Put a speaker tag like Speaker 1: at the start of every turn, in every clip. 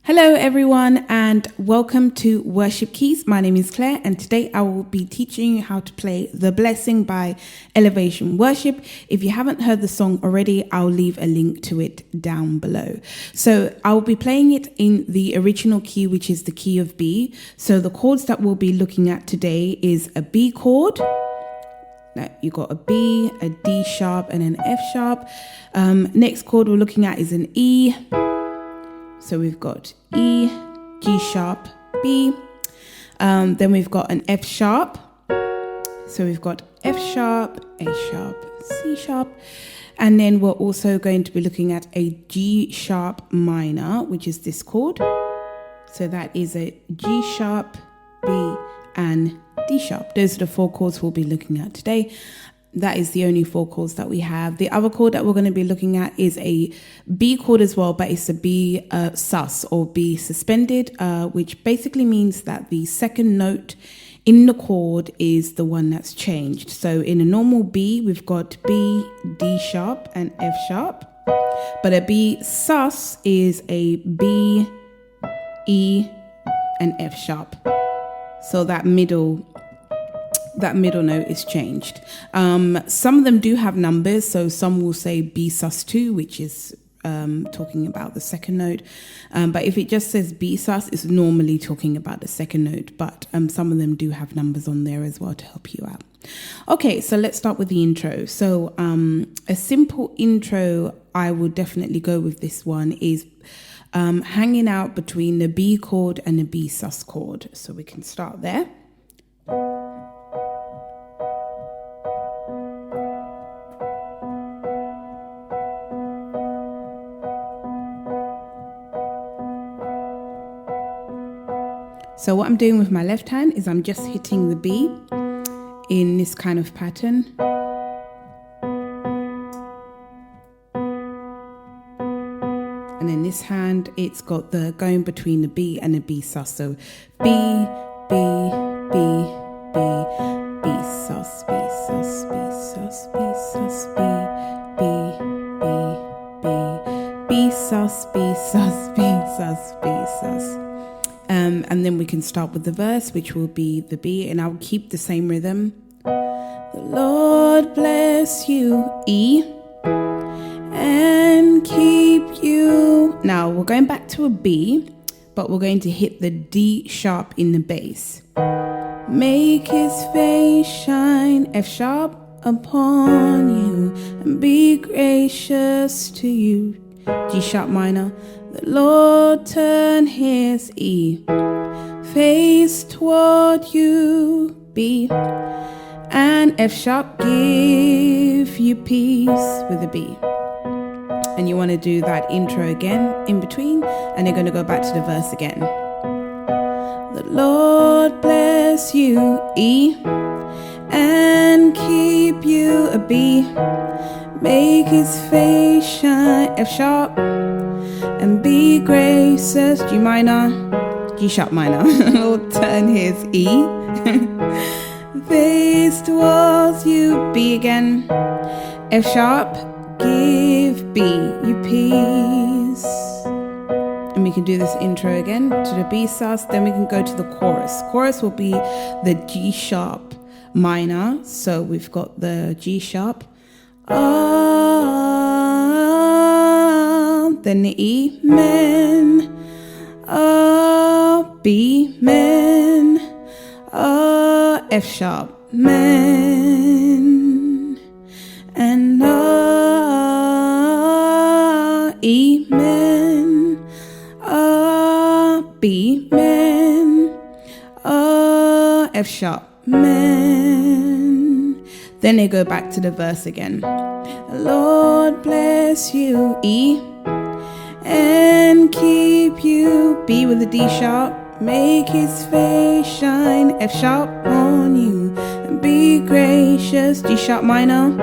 Speaker 1: Hello everyone and welcome to Worship Keys. My name is Claire and today I will be teaching you how to play The Blessing by Elevation Worship. If you haven't heard the song already, I'll leave a link to it down below. So I'll be playing it in the original key, which is the key of B. So the chords that we'll be looking at today is a B chord. Now you got a B, a D sharp and an F sharp. Next chord we're looking at is an E. So we've got E, G sharp, B. Then we've got an F sharp. So we've got F sharp, A sharp, C sharp. And then we're also going to be looking at a G sharp minor, which is this chord. So that is a G sharp, B, and D sharp. Those are the four chords we'll be looking at today. That is the only four chords that we have. The other chord that we're going to be looking at is a B chord as well, but it's a B sus or B suspended, which basically means that the second note in the chord is the one that's changed. So in a normal B, we've got B, D sharp, and F sharp. But a B sus is a B, E, and F sharp. So that middle note is changed. Some of them do have numbers, so some will say B sus2, which is talking about the second note. But if it just says B sus, it's normally talking about the second note. But some of them do have numbers on there as well to help you out. Okay, so let's start with the intro. So a simple intro, I will definitely go with this one, is hanging out between the B chord and the B sus chord. So we can start there. So what I'm doing with my left hand is I'm just hitting the B in this kind of pattern. And then this hand, it's got the going between the B and the B sus. So B, B, B, B, B sus, B sus, B sus, B sus, B, B, B, B, B sus, B sus, B sus, B sus. And then we can start with the verse, which will be the B, and I'll keep the same rhythm. The Lord bless you, E, and keep you. Now we're going back to a B, but we're going to hit the D sharp in the bass. Make his face shine, F sharp, upon you, and be gracious to you, G sharp minor. The Lord turn his E, face toward you, B, and F sharp give you peace with a B. And you want to do that intro again in between, and you're going to go back to the verse again. The Lord bless you, E, and keep you, a B, make his face shine, F sharp, and be gracious, G minor, G sharp minor, Lord turn his E, face towards you, B again, F sharp, give B you peace. And we can do this intro again to the B sus, then we can go to the chorus. Chorus will be the G sharp minor, so we've got the G sharp, then the E, men, B, men, F sharp, men, and E, men, B, men, F sharp, men. Then they go back to the verse again. Lord bless you, E, and keep you, B with the D sharp, make his face shine, F sharp on you, and be gracious, G sharp minor,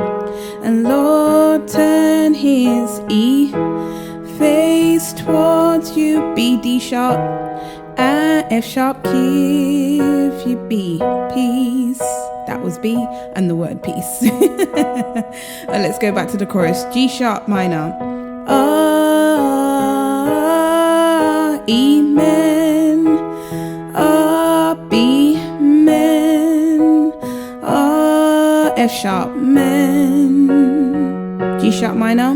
Speaker 1: and Lord turn his E, face towards you, B, D sharp, and F sharp give you B, peace. That was B and the word peace. Let's go back to the chorus. G sharp minor, E, men, B, men, F sharp, men, G sharp minor,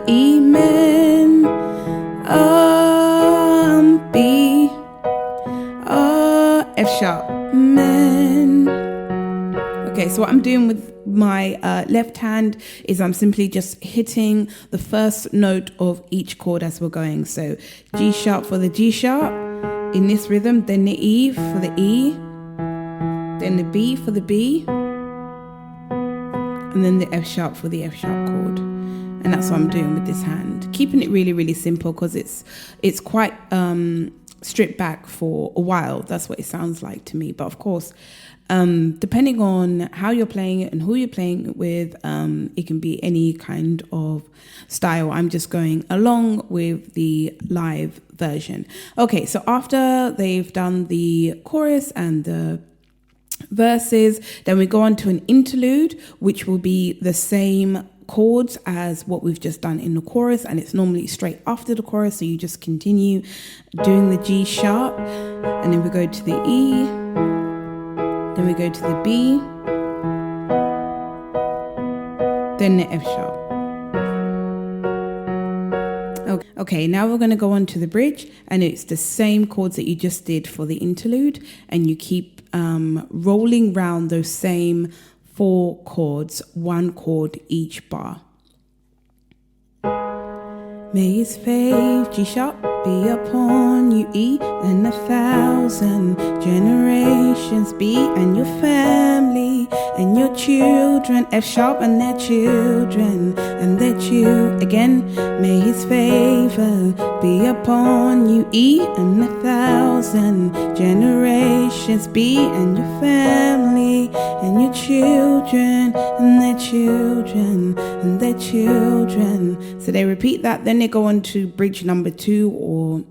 Speaker 1: E, men, B, F sharp, men. Okay, so what I'm doing with my left hand is I'm simply just hitting the first note of each chord as we're going. So G sharp for the G sharp in this rhythm, then the E for the E, then the B for the B, and then the F sharp for the F sharp chord. And that's what I'm doing with this hand. Keeping it really, really simple because it's quite stripped back for a while. That's what it sounds like to me. But of course, depending on how you're playing it and who you're playing it with, it can be any kind of style. I'm just going along with the live version. Okay, so after they've done the chorus and the verses, then we go on to an interlude, which will be the same chords as what we've just done in the chorus, and it's normally straight after the chorus, so you just continue doing the G sharp, and then we go to the E, then we go to the B, then the F sharp. Okay, now we're going to go on to the bridge, and it's the same chords that you just did for the interlude, and you keep rolling round those same 4 chords, 1 chord each bar. May his fave, G sharp, be upon you, E, and 1,000 generations be, and your family and your children, F sharp, and their children and their again. May his favor be upon you, E, and 1,000 generations be, and your family and your children and their children and their children. So they repeat that, then they go on to bridge number 2, or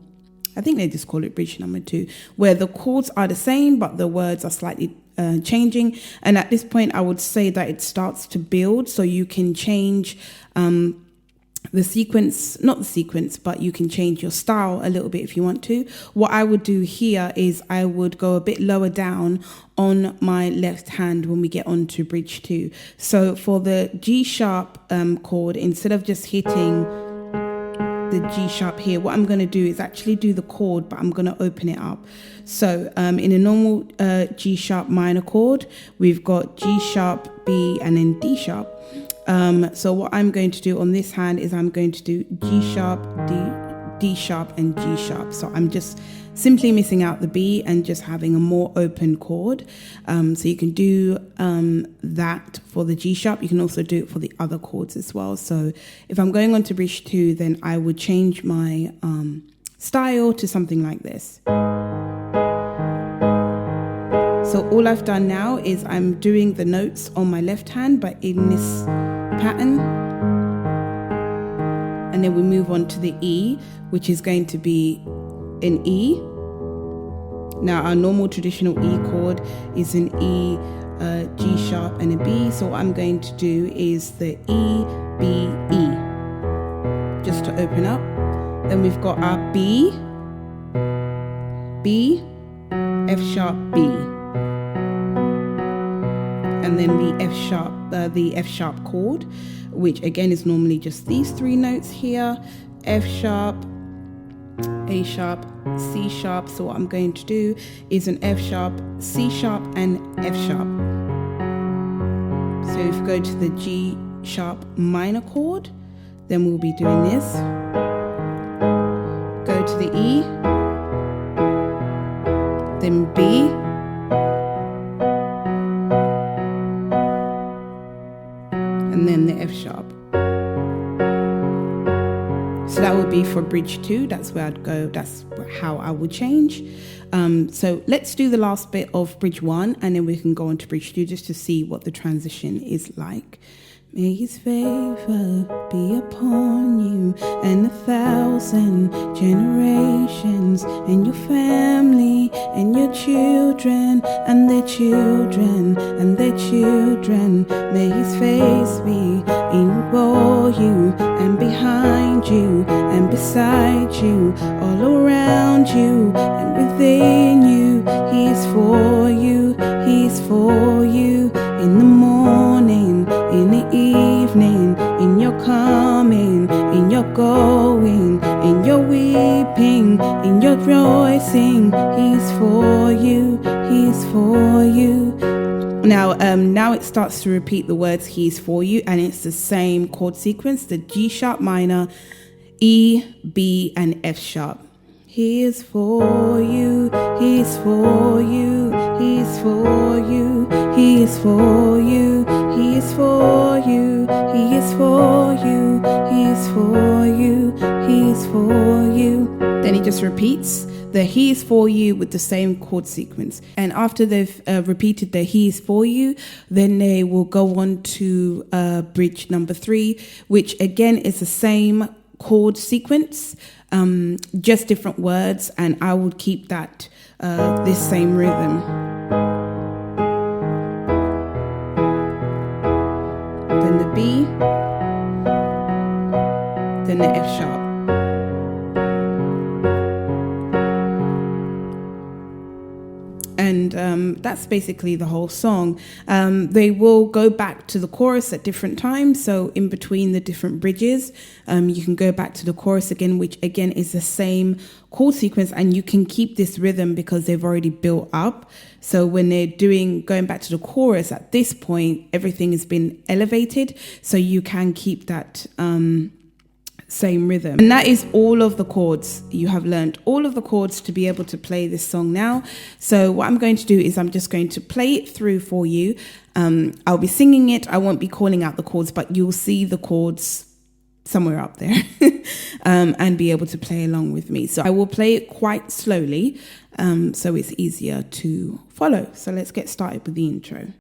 Speaker 1: I think they just call it bridge number 2, where the chords are the same but the words are slightly changing. And at this point I would say that it starts to build, so you can change the sequence, not the sequence, but you can change your style a little bit if you want to. What I would do here is I would go a bit lower down on my left hand when we get on to bridge 2. So for the G sharp chord, instead of just hitting the G sharp here, what I'm going to do is actually do the chord, but I'm going to open it up. So in a normal G sharp minor chord, we've got G sharp, B, and then D sharp. So what I'm going to do on this hand is I'm going to do G sharp, D sharp, and G sharp. So I'm just simply missing out the B and just having a more open chord. So you can do that for the G sharp. You can also do it for the other chords as well. So if I'm going on to bridge 2, then I would change my style to something like this. So all I've done now is I'm doing the notes on my left hand, but in this pattern. And then we move on to the E, which is going to be an E. Now our normal traditional E chord is an E, G sharp, and a B. So what I'm going to do is the E, B, E, just to open up. Then we've got our B, B, F sharp, B. And then the F sharp chord, which again is normally just these 3 notes here: F sharp, A sharp, C sharp. So what I'm going to do is an F sharp, C sharp, and F sharp. So if you go to the G sharp minor chord, then we'll be doing this. Go to the E, then B, and then the F sharp. So that would be for bridge 2. That's where I'd go. That's how I would change. So let's do the last bit of bridge 1, and then we can go on to bridge 2 just to see what the transition is like. May his favor be upon you and 1,000 generations, and your family and your children and their children and their children. May his face be before you and behind you and beside you, all around you and within you. He is for you, he is for you, in the morning, in the evening, in your coming, in your going, in your weeping, in your rejoicing. He's for you, he's for you. Now it starts to repeat the words he's for you, and it's the same chord sequence, the G sharp minor, E, B, and F sharp. He is for you, he's for you, he's for you, he is for you, he is for you, he is for you, he is for you, he is for you. Then he just repeats the he is for you with the same chord sequence. And after they've repeated the he is for you, then they will go on to bridge number 3, which again is the same chord sequence, just different words, and I would keep that this same rhythm. Then the B, then the F sharp. And that's basically the whole song. They will go back to the chorus at different times. So in between the different bridges, you can go back to the chorus again, which again is the same chord sequence. And you can keep this rhythm because they've already built up. So when they're going back to the chorus, at this point, everything has been elevated. So you can keep that same rhythm. And that is all of the chords. You have learned all of the chords to be able to play this song now. So what I'm going to do is I'm just going to play it through for you. I'll be singing it. I won't be calling out the chords, but you'll see the chords somewhere up there and be able to play along with me. So I will play it quite slowly so it's easier to follow. So let's get started with the intro.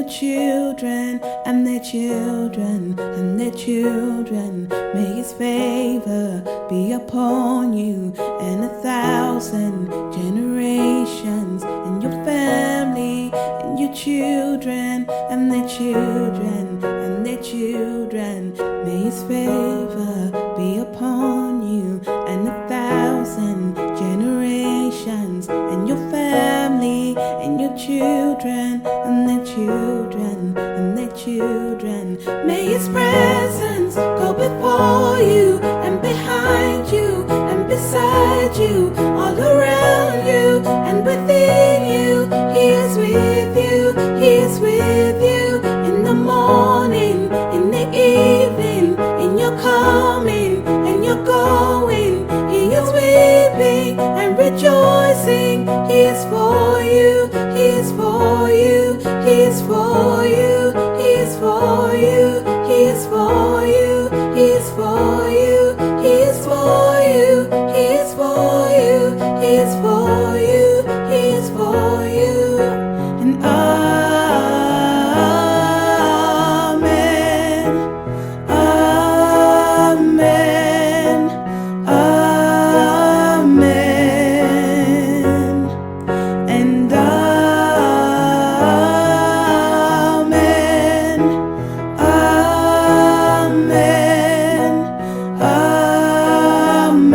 Speaker 1: your children and their children and their children. May his favor be upon you and 1,000 generations, and your family and your children and their children and their children. May his favor be upon you and 1,000 generations, and your family and your children and their children and their children. May his presence go before you and behind you and beside you, all around you and within you. He is with you, he is with you in the morning, in the evening, in your coming and your going. He is weeping and rejoicing. He is for you, he is for you, he is for you, he is for you, he is for you, he is for you, he is for you, he is for you, he is for you, he is for you. And amen, amen, amen, and amen, amen, amen.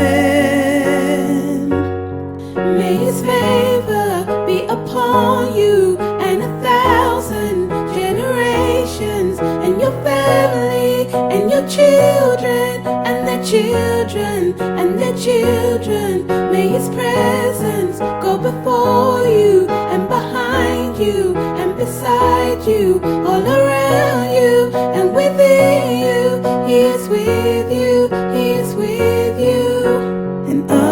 Speaker 1: May his favor be upon you and 1,000 generations, and your family and your children and their children and their children. May his presence go before you and behind you and beside you, all around you and within you. He is with you, he is with you. And amen,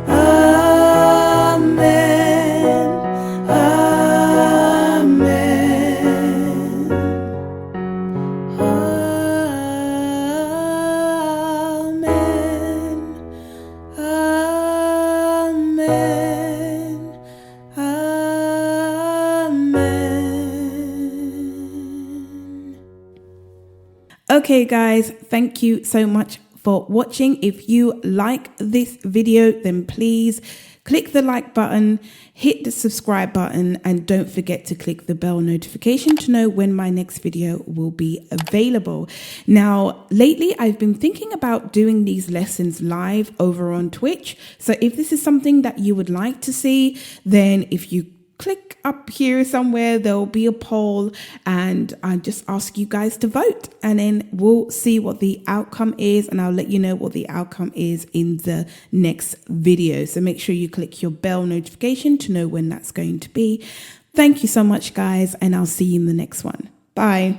Speaker 1: amen, amen, amen, amen, amen. Okay guys, thank you so much for watching. If you like this video, then please click the like button, hit the subscribe button, and don't forget to click the bell notification to know when my next video will be available. Now, lately I've been thinking about doing these lessons live over on Twitch. So if this is something that you would like to see, then if you click up here somewhere, there'll be a poll, and I just ask you guys to vote, and then we'll see what the outcome is, and I'll let you know what the outcome is in the next video. So make sure you click your bell notification to know when that's going to be. Thank you so much, guys, and I'll see you in the next one. Bye.